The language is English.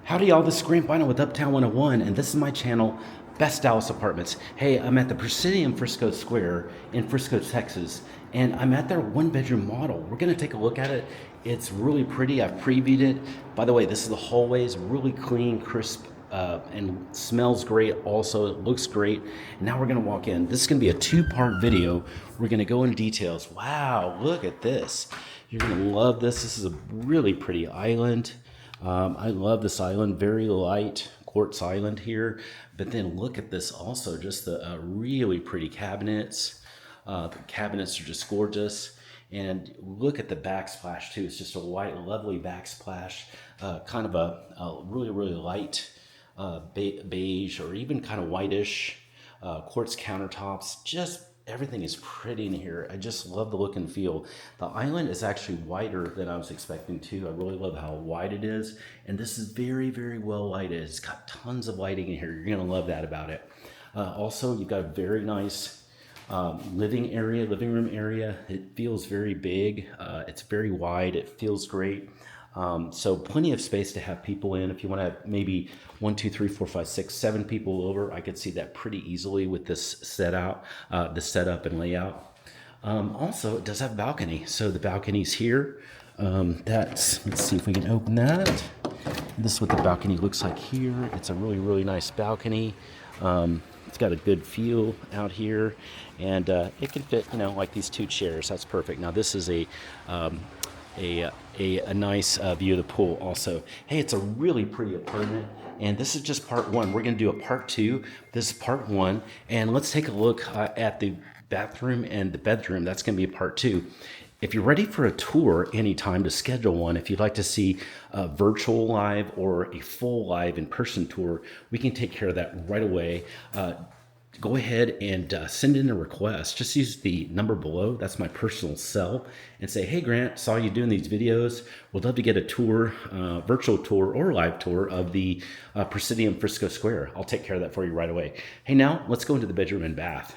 Howdy y'all, this is Grant Bynum with Uptown 101, and this is my channel, Best Dallas Apartments. Hey, I'm at the Presidium Frisco Square in Frisco, Texas, and I'm at their one-bedroom model. We're gonna take a look at it. It's really pretty. I've previewed it. By the way, this is the hallway. It's really clean, crisp, and smells great also. It looks great. Now we're gonna walk in. This is gonna be a two-part video. We're gonna go into details. Wow, look at this. You're gonna love this. This is a really pretty island. I love this island, very light quartz island here. But then look at this also, just the really pretty cabinets. The cabinets are just gorgeous. And look at the backsplash too. It's just a white, lovely backsplash, kind of a really, really light beige or even kind of whitish quartz countertops. Just everything is pretty in here. I just love the look and feel. The island is actually wider than I was expecting too. I really love how wide it is. And this is very, very well lighted. It's got tons of lighting in here. You're gonna love that about it. Also, you've got a very nice living room area. It feels very big. It's very wide. It feels great. So plenty of space to have people in. If you want to have maybe 1, 2, 3, 4, 5, 6, 7 people over, I could see that pretty easily with this setup and layout. Also, it does have a balcony. So the balcony's here. Let's see if we can open that. This is what the balcony looks like here. It's a really, really nice balcony. It's got a good feel out here, and it can fit, like these 2 chairs. That's perfect. Now this is a nice view of the pool also. Hey, it's a really pretty apartment, and this is just part 1. We're going to do a part 2. This is part 1, and let's take a look at the bathroom and the bedroom. That's going to be part 2. If you're ready for a tour anytime, to schedule one, if you'd like to see a virtual live or a full live in-person tour, we can take care of that right away. Go ahead and send in a request. Just use the number below. That's my personal cell, and say, hey Grant, saw you doing these videos. Would love to get a tour, virtual tour or live tour of the Presidium Frisco Square. I'll take care of that for you right away. Hey, now let's go into the bedroom and bath.